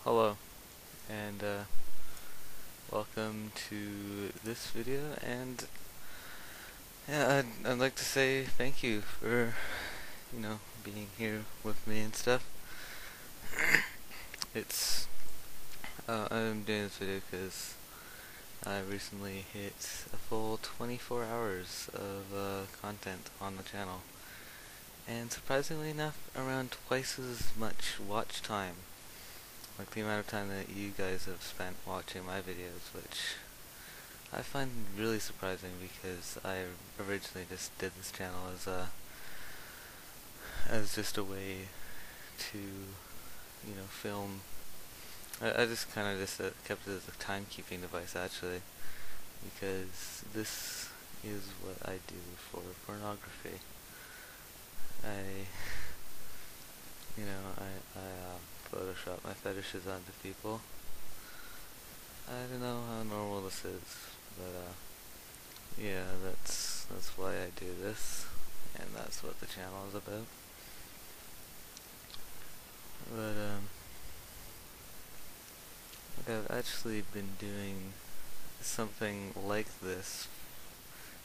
Hello, and welcome to this video. And yeah, I'd like to say thank you for being here with me and stuff. It's I'm doing this video because I recently hit a full 24 hours of content on the channel, and surprisingly enough, around twice as much watch time. Like the amount of time that you guys have spent watching my videos, which I find really surprising because I originally just did this channel as just a way to film. I just kind of just kept it as a timekeeping device actually, because this is what I do for pornography. I Photoshop my fetishes onto people. I don't know how normal this is, but yeah, that's why I do this, and that's what the channel is about. But like I've actually been doing something like this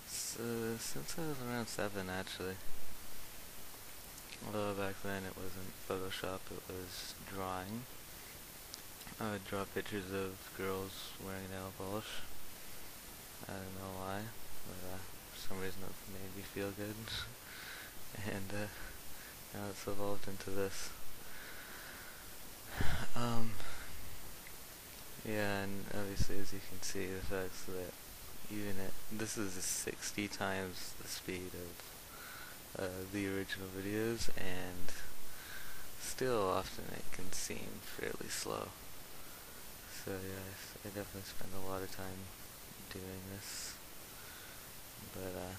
since I was around 7 actually. Although back then it wasn't Photoshop, it was drawing. I would draw pictures of girls wearing nail polish. I don't know why, but for some reason it made me feel good. And now it's evolved into this. Yeah, and obviously as you can see, the fact that this is 60 times the speed of the original videos, and still often it can seem fairly slow. So yeah, I definitely spend a lot of time doing this, but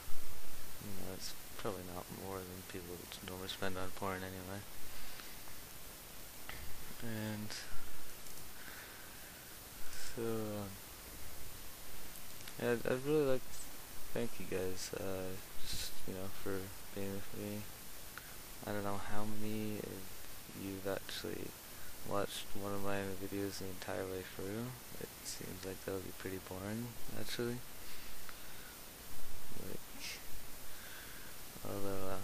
it's probably not more than people normally spend on porn anyway. And so yeah, I'd really like to thank you guys, just for being with me. I don't know how many of you've actually watched one of my videos the entire way through. It seems like that would be pretty boring, actually. Although,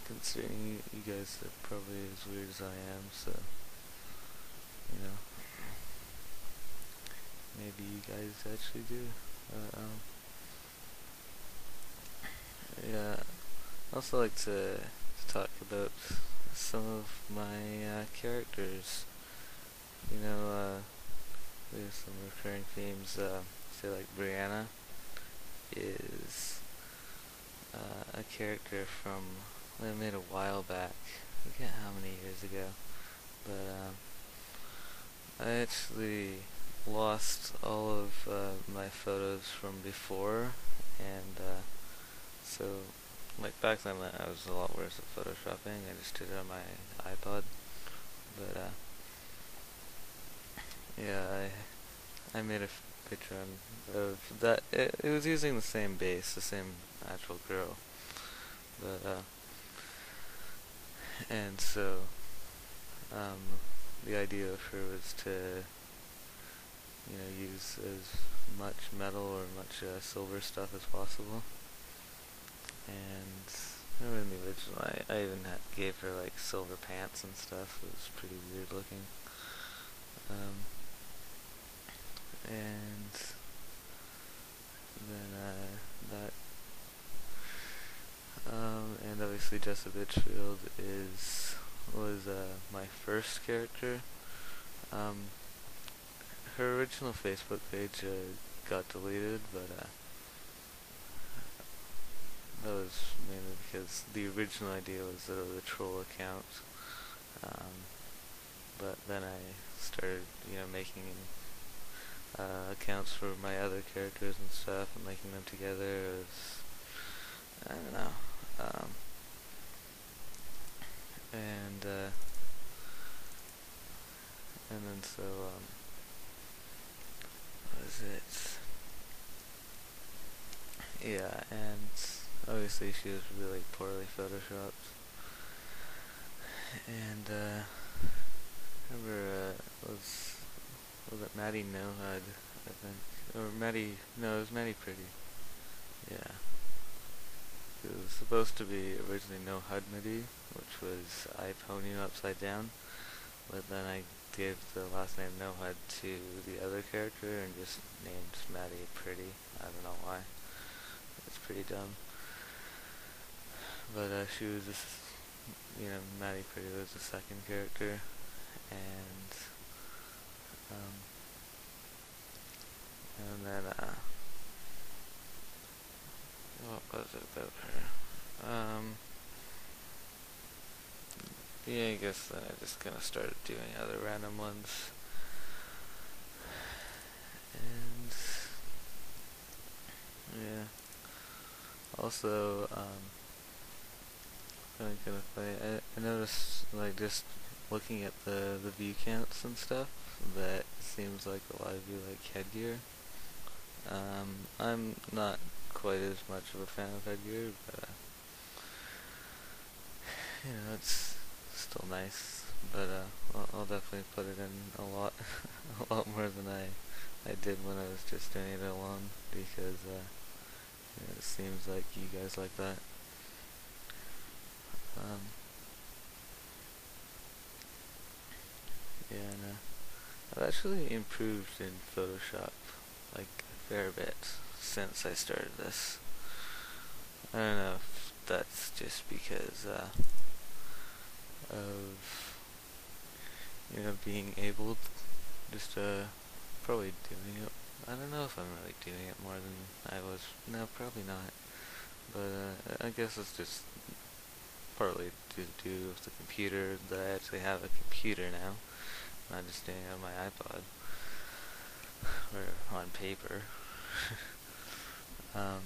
considering you guys are probably as weird as I am, so, maybe you guys actually do. Yeah, I'd also like to talk about some of my characters. There's some recurring themes. Say like Brianna is a character from I made a while back. I forget how many years ago, but I actually lost all of my photos from before, and so like back then I was a lot worse at photoshopping. I just did it on my iPod, but yeah, I made a picture of that. It was using the same base, the same actual girl, but and so the idea of her was to use as much metal or much silver stuff as possible. And remember in the original, I even gave her like silver pants and stuff. It was pretty weird looking. And then and obviously Jessa Bitchfield was my first character. Her original Facebook page got deleted, but that was mainly because the original idea was that it was a troll account. But then I started, making accounts for my other characters and stuff, and linking them together. It was, I don't know. And then so what is it? Yeah, and obviously she was really poorly photoshopped, and remember was it Maddie No HUD, I think, or Maddie? No, it was Maddie Pretty. Yeah, it was supposed to be originally No HUD MIDI, which was I Pony Upside Down, but then I gave the last name No HUD to the other character and just named Maddie Pretty. I don't know why. It's pretty dumb. But she was just, Maddie Pretty was the second character, and um, then what was it about her? Yeah, I guess then I just kind of started doing other random ones, and yeah. Also, kind of funny. I noticed, like, just looking at the view counts and stuff, that it seems like a lot of you like headgear. I'm not quite as much of a fan of headgear, but it's still nice. But I'll definitely put it in a lot, a lot more than I did when I was just doing it alone, because it seems like you guys like that. Um, yeah, and I've actually improved in Photoshop, like, a fair bit since I started this. I don't know if that's just because of being able to just probably doing it. I don't know if I'm really doing it more than I was. No, probably not. But I guess it's just partly to do with the computer, that I actually have a computer now, not just doing it on my iPod or on paper. um,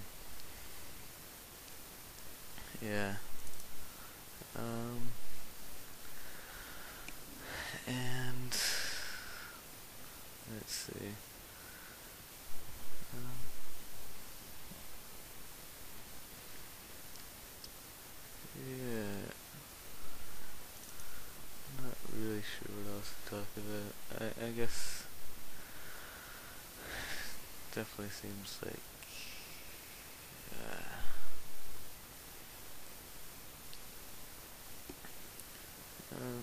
yeah. And let's see. Um, yeah. Not really sure what else to talk about. I guess definitely seems like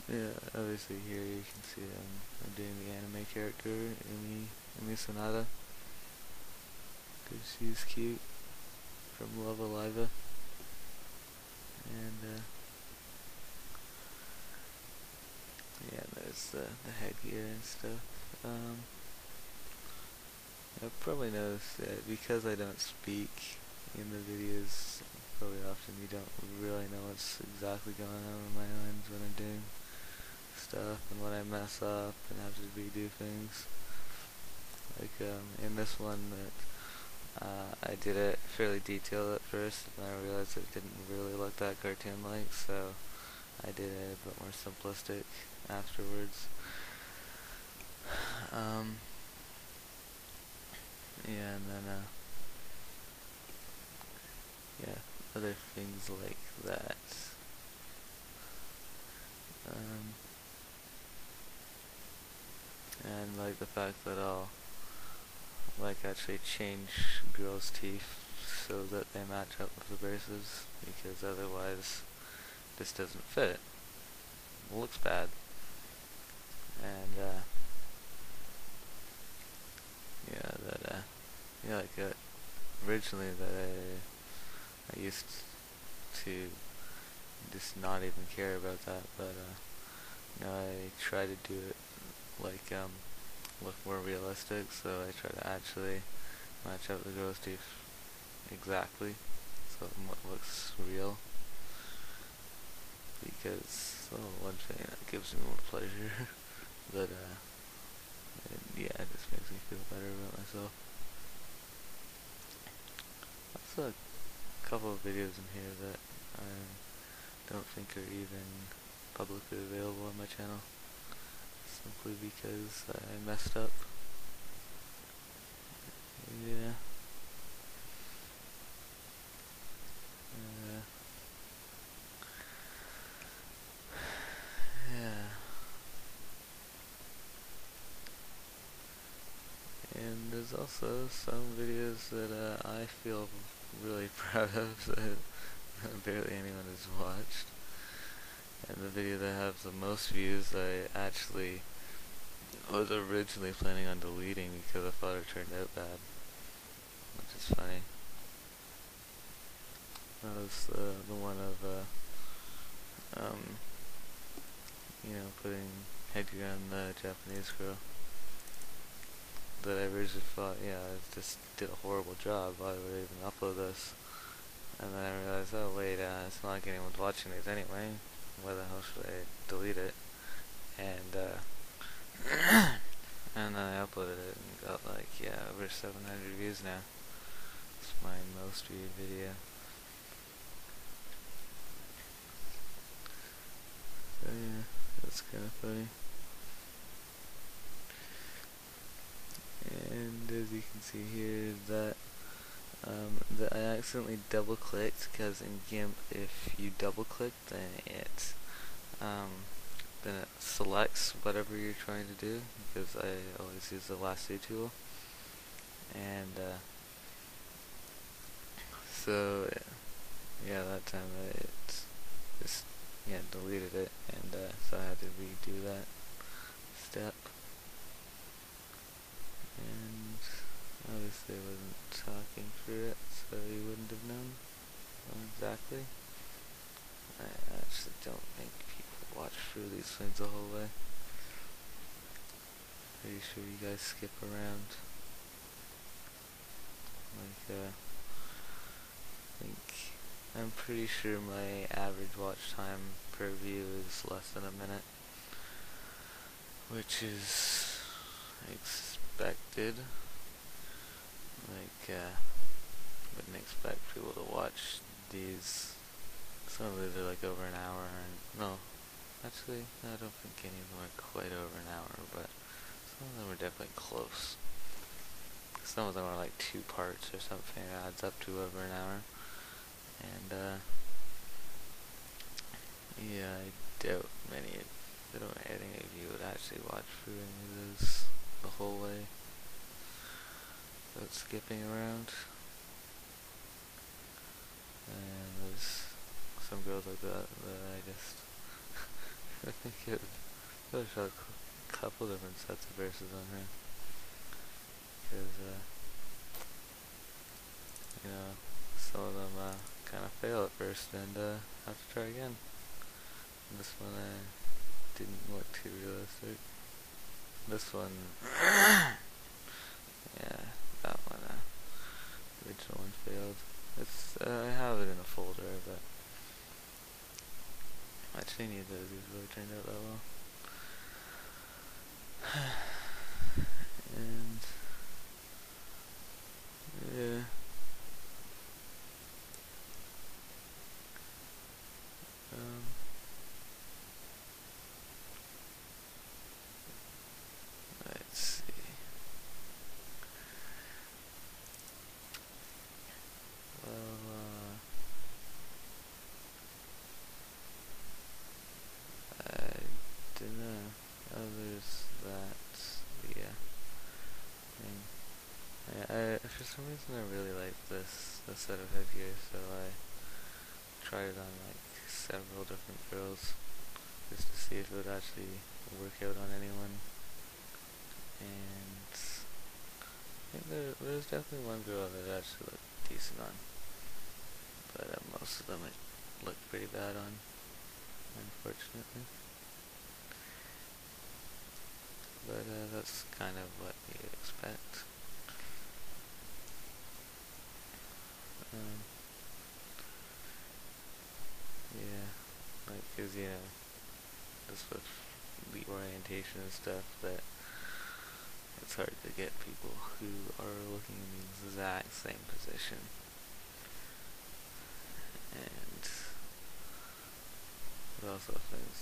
yeah, obviously here you can see I'm doing the anime character, Umi Sonata, because she's cute, from Love Aliva, and yeah, there's the headgear and stuff. I've probably noticed that because I don't speak in the videos very often, you don't really know what's exactly going on in my mind when I'm doing stuff, and when I mess up and have to redo things. Like in this one, that I did it fairly detailed at first, and I realized it didn't really look that cartoon-like, so I did it a bit more simplistic afterwards. Yeah, and then yeah, other things like that. Um, and like the fact that I'll like actually change girls' teeth so that they match up with the braces, because otherwise this doesn't fit. It looks bad. And yeah, that yeah, like originally that I used to just not even care about that, but I try to do it like look more realistic, so I try to actually match up the girl's teeth exactly, so what looks real, because one thing that gives me more pleasure, but yeah, it just makes me feel better about myself. Also, a couple of videos in here that I don't think are even publicly available on my channel, simply because I messed up. Yeah. Uh, yeah. there's also some videos that I feel really proud of that barely anyone has watched. And the video that has the most views I actually was originally planning on deleting because I thought it turned out bad, which is funny. That was the one of putting headgear on the Japanese girl. That I originally thought, I just did a horrible job. Why would I even upload this? And then I realized, oh wait, it's not like anyone's watching these anyway. Why the hell should I delete it? And and then I uploaded it and got over 700 views now. It's my most viewed video. So yeah, that's kind of funny. And as you can see here, that I accidentally double clicked, because in GIMP if you double click then it selects whatever you're trying to do, because I always use the lasso tool. And so yeah, that time it just deleted it, and so I had to redo that step. And obviously I wasn't talking through it, so you wouldn't have known exactly. I actually don't think people watch through these things the whole way. Pretty sure you guys skip around. I'm pretty sure my average watch time per view is less than a minute, which is expected. Wouldn't expect people to watch these. Some of these are over an hour, and no, actually, I don't think any of them are quite over an hour, but some of them are definitely close. Some of them are 2 parts or something, it adds up to over an hour. And yeah, I doubt any of you would actually watch through any of those the whole way without skipping around. And there's some girls like that I just I think I shot a couple different sets of verses on her, because some of them kind of fail at first and have to try again. And this one didn't look too realistic. This one, yeah, that one, the original one failed. I have it in a folder, but actually neither of these really turned out that well. And yeah. Let's see. Well, I don't know. Oh, there's that. Yeah. For some reason I really like this set of headgear, so I tried it on several different girls just to see if it would actually work out on anyone. And I think there's definitely one girl that actually looked decent on, but most of them it looked pretty bad on, unfortunately. But that's kind of what you expect. Yeah, because just with the orientation and stuff, that it's hard to get people who are looking in the exact same position. And there's also things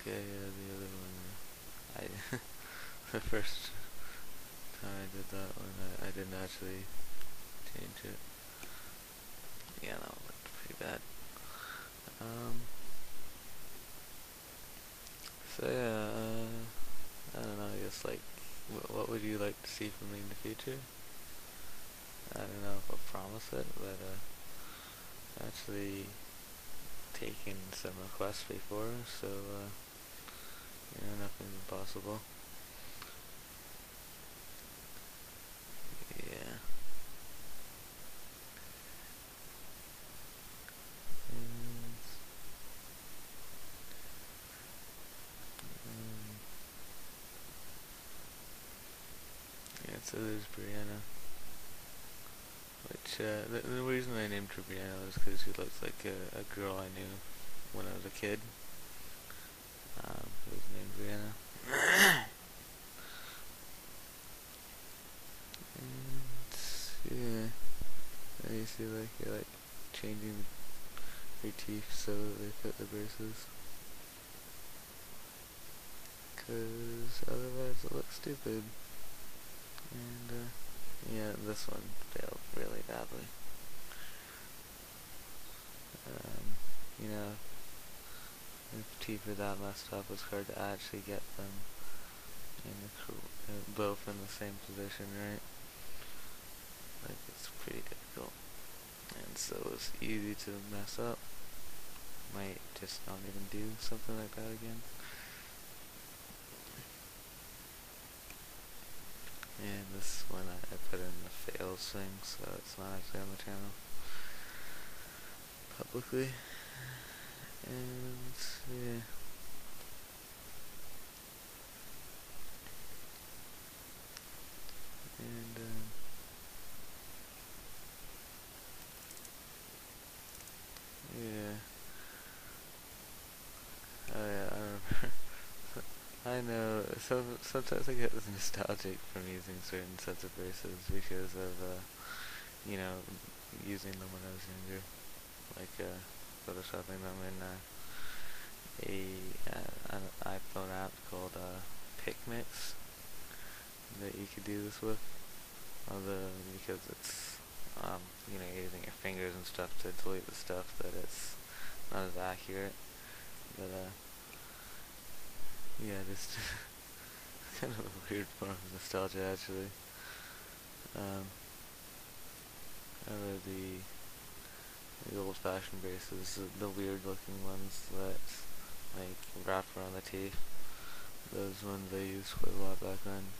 okay, the other one, the first time I did that one, I didn't actually change it. Yeah, that one looked pretty bad. So yeah, I don't know, I guess like, what would you like to see from me in the future? I don't know if I'll promise it, but actually taken some requests before, so nothing's impossible. Yeah. And, yeah, so there's Brianna. Which, the reason I named her Brianna was because she looks like a girl I knew when I was a kid. Who was named Brianna. And, yeah. And you see, like, you're, like, changing her teeth so they fit the braces. Because otherwise it looks stupid. And, yeah, this one failed really badly. You know, if teeth are that messed up, it's hard to actually get them in both in the same position, right? Like, it's pretty difficult. And so it's easy to mess up. Might just not even do something like that again. And this one I put in the fails thing, so it's not actually on the channel publicly. And yeah. And yeah. Oh yeah, I remember. I know, sometimes I get nostalgic from using certain sets of braces because of, using them when I was younger. Like, photoshopping them in, an iPhone app called, PicMix that you could do this with. Because it's, you're using your fingers and stuff to delete the stuff that it's not as accurate. But, yeah, just kind of a weird form of nostalgia, actually. I love the old-fashioned braces, the weird-looking ones that, like, wrap around the teeth. Those ones I used quite a lot back then.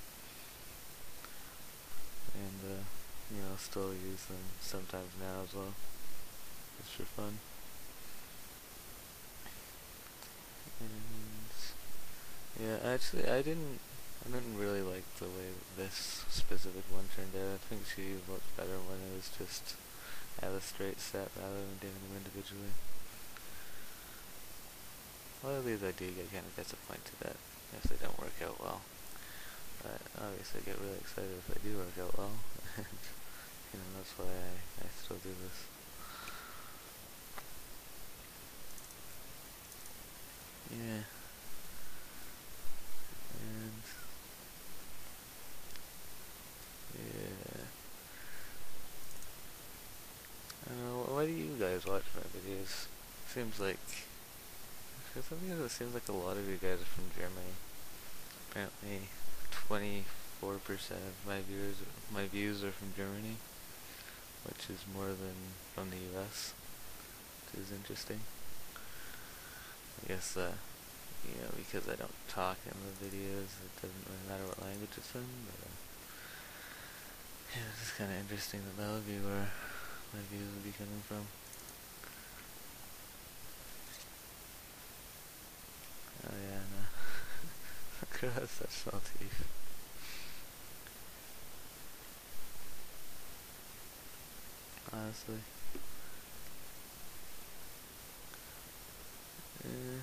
And, still use them sometimes now as well, just for fun. And yeah, actually, I didn't really like the way this specific one turned out. I think she looked better when it was just at a straight set rather than doing them individually. A lot of these I do get kind of disappointed at if they don't work out well. But obviously I get really excited if they do work out well. And, that's why I still do this. Yeah. And yeah. I don't know, why do you guys watch my videos? Seems like, for some reason it seems like a lot of you guys are from Germany. Apparently 24% of my views are from Germany, which is more than from the US, which is interesting. I guess, because I don't talk in the videos, it doesn't really matter what language it's in, but, yeah, it's just kind of interesting that that would be where my views would be coming from. Oh yeah, no. Girl has such small teeth. Honestly. Yeah.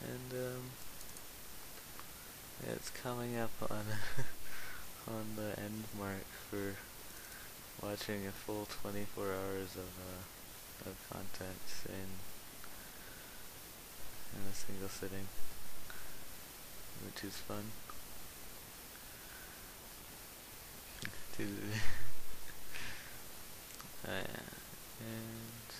And, yeah, it's coming up on on the end mark for watching a full 24 hours of content in a single sitting, which is fun. Yeah. And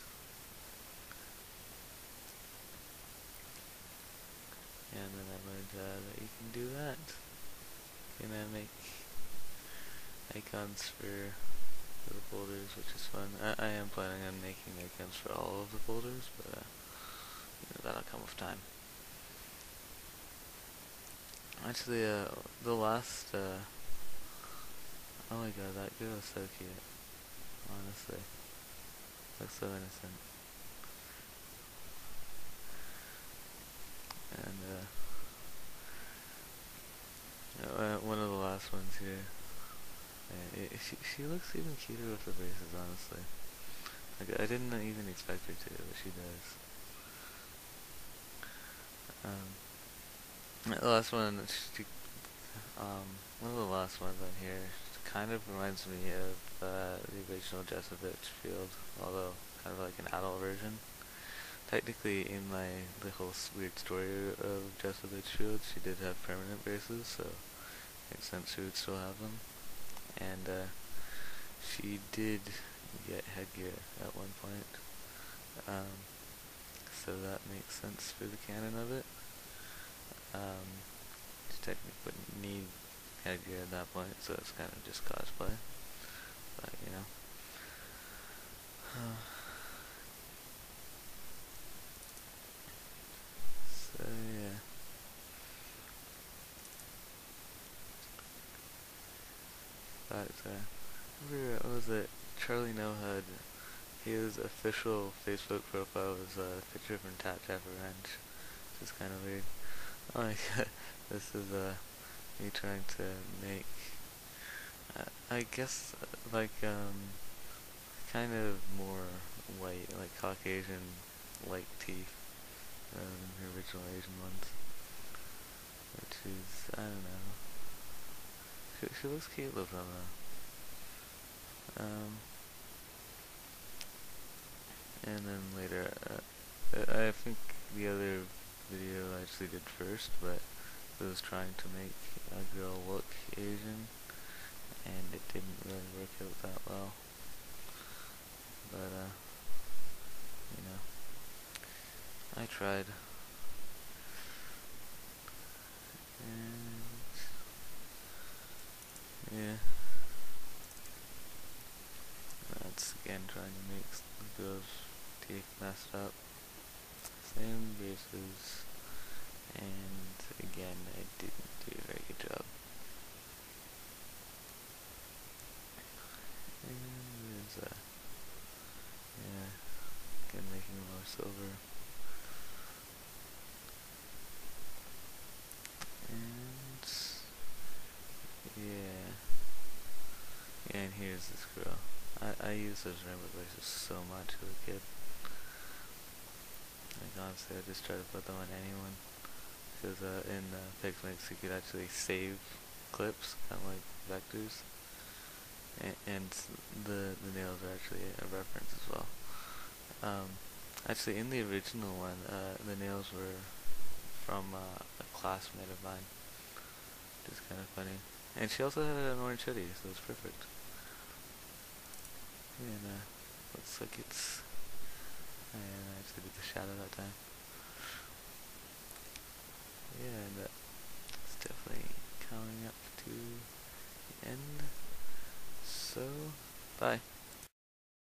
icons for the boulders, which is fun. I am planning on making icons for all of the boulders, but that'll come with time. Actually, the last, oh my god, that girl is so cute, honestly. Looks so innocent. And, one of the last ones here. She looks even cuter with the braces, honestly. Like, I didn't even expect her to, but she does. The last one, one of the last ones on here kind of reminds me of the original Jessup Field, although kind of like an adult version. Technically, in the whole weird story of Jessup Field, she did have permanent braces, so it makes sense she would still have them. And she did get headgear at one point, so that makes sense for the canon of it. She technically wouldn't need headgear at that point, so it's kind of just cosplay, but you know. So yeah. But what was it? Charlie No had his official Facebook profile was a picture from Tap Tap Revenge, which is kind of weird. Oh my god, this is me trying to make, I guess, like kind of more white, like Caucasian white teeth than the original Asian ones, which is, I don't know. She looks cute though, and then later, I think the other video I actually did first, but it was trying to make a girl look Asian, and it didn't really work out that well. But you know, I tried. And yeah, that's again trying to make the girl's teeth messed up. Same braces, and again I didn't do a very good job. And there's yeah, again making more silver. And yeah, and here's this girl. I used those rainbow braces so much as a kid. Like honestly, I just try to put them on anyone. Because in PixMix you could actually save clips, kind of like vectors. And the nails are actually a reference as well. Actually, in the original one, the nails were from a classmate of mine, which is kind of funny. And she also had an orange hoodie, so it's perfect. And looks like it's. And I actually did the shadow that time. Yeah, and it's definitely coming up to the end. So, bye.